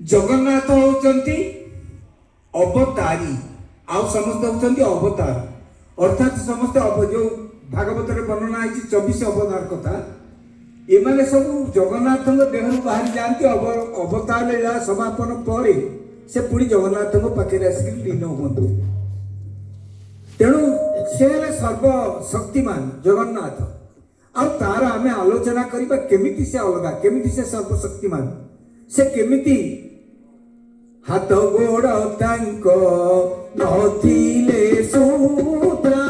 जगन्नाथ होचंती अवतारी आउ समस्त होचंती अवतार अर्थात समस्त जो भागवत वर्णना है 24 अवतार कथा एमाने सब जगन्नाथ देह बाहरी जाती अवतार लीला समापन पर से पुणी जगन्नाथ पाखे आसिक लीन हुए तेणु से सर्वशक्तिमान जगन्नाथ आ तार आम आलोचना करवा केमिति से अलगा केमिति से सर्वशक्तिमान से केमिति हाथ गोड़ तांको नथिले सूत्रा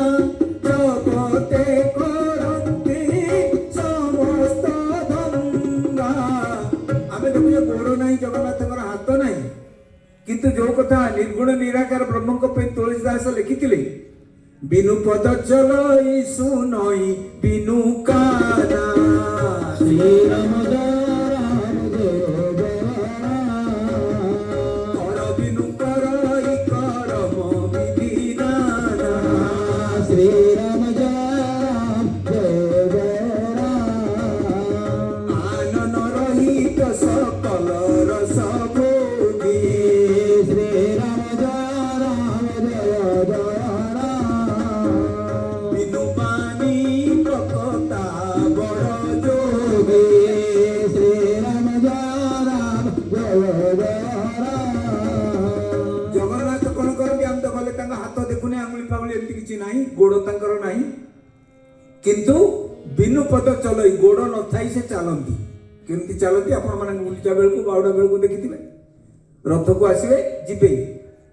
जगते करंती समस्त धंगा आमे देखो गोड़ नहीं जगन्नाथ हाथ नहीं किंतु जो कथा निर्गुण निराकार ब्रह्म को तुलसीदास लिखिथिले बिनु पद चलई सुनई बिनु काना श्री राम कर बिनु करई करम विधि नाना श्री राम आनन रहित सकल रस भोगी श्री राम जगन्नाथ कौन करबी हम तो गले हाथ देखुने आंगुली फांगुली एमती किछि नाही गोड़ तांकर नाही किंतु बिनु पद चलई गोड़ न थाई से चलती केमती चलती आपण माने उल्टा बेल को बावड़ा बेल को देखिथिबे रथ को आसीबे जिबे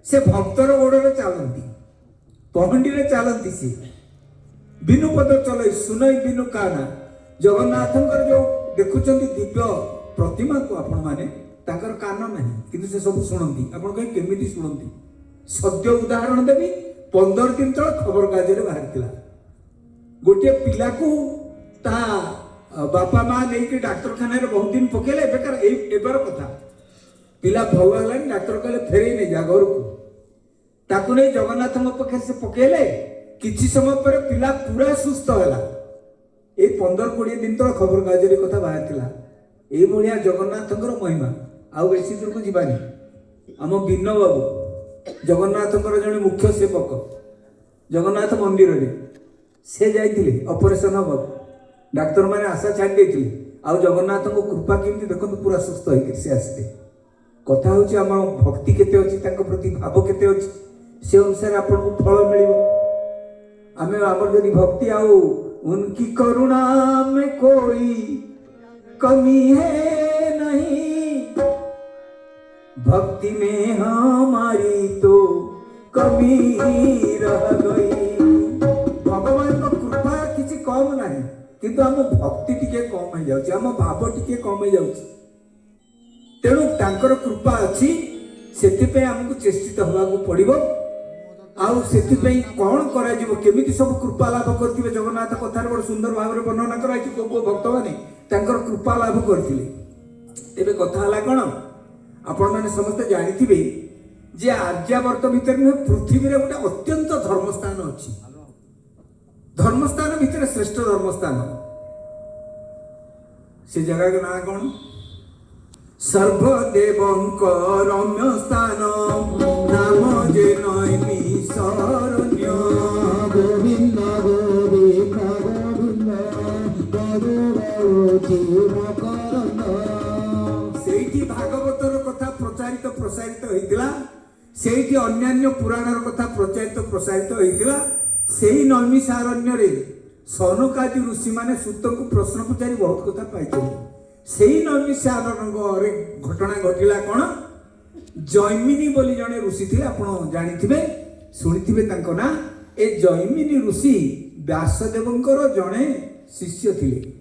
से भक्तर गोड़ रे चलती पगंडी रे चलती से बिनु पद चलई सुनई बिनु काना जगन्नाथंकर जो देखुचंती दिव्य प्रतिमा को आपण माने ताकर कान नहीं किंतु से सब सुनती आपण कहीं केमिति सुनती सद्य उदाहरण देवी 15 दिन तक खबर कागज बाहर गोटे पिला को ता बापा माँ नहीं डाक्तरखाना बहुत दिन पकेले बेकार एबार कथा पिला भल है डाक्तर कहले फेरे नहीं जा घर को ताकू नहीं जगन्नाथ पाखे से पकेले किछि समय पर पिला पूरा सुस्थ है ये 15-20 दिन तक खबर कागज कथा बाहर ये भाया जगन्नाथ महिमा आउ बेसी दूर को जीवानी आम बिन्न बाबू जगन्नाथ जड़े मुख्य सेवक जगन्नाथ मंदिर रे से जाइए ऑपरेशन हम डाक्तर मैंने आशा छाड़ी देते आउ जगन्नाथ को कृपा केमती देखो पूरा सुस्थ होकर से आसते कथा हूँ आम भक्ति केते अच्छी प्रति भाव केते अच्छी से अनुसार आपको फल मिल आम आमर यदि भक्ति आउ उनकी करुणा में कोई कमी है नहीं भक्ति में हमारी तो कमी रह गई भगवान को कृपा किसी कम नहीं किंतु आम भक्ति टिके कम हो जाउची आम भाव टिके कम हो जाउची तेणु तांकर कृपा अच्छी सेति आमको चेष्टित हवा को पड़िबो आउ सेति कौन करा जिवो केमिति सब कृपा लाभ करथिबे जगन्नाथ कथार बड़ सुंदर भाव में वर्णना कराई को भक्त माने तांकर कृपा लाभ करथिले एबे कथा हला कोन आपण माने समस्त जानिथिबे जे आर्यावर्त भीतर नुहे पृथ्वी रे गोटे अत्यंत धर्मस्थान अछि धर्मस्थान भीतर श्रेष्ठ धर्मस्थान से जगह के नाम कोन सर्वदेवंक रम्य स्थान नाम जे नैमी शरण्य गोविंद गोविंद गोविंद भागवतर कथा प्रचारित प्रसारित होइतिला सेठी अन्यान्य पुराणर कथा प्रचारित प्रसारित होइतिला सेही नैमिषारण्य रे सनकादि ऋषि माने सूत को प्रश्न पचारि बहुत कथा पाइथिले सेही नैमिषारण्य रे घटना घटिला कोन जैमिनी बोली जने ऋषि थे आपण जानिथिबे सुनिथिबे तांको ना ए जैमिनी ऋषि व्यासदेवंकर जने शिष्य थिले।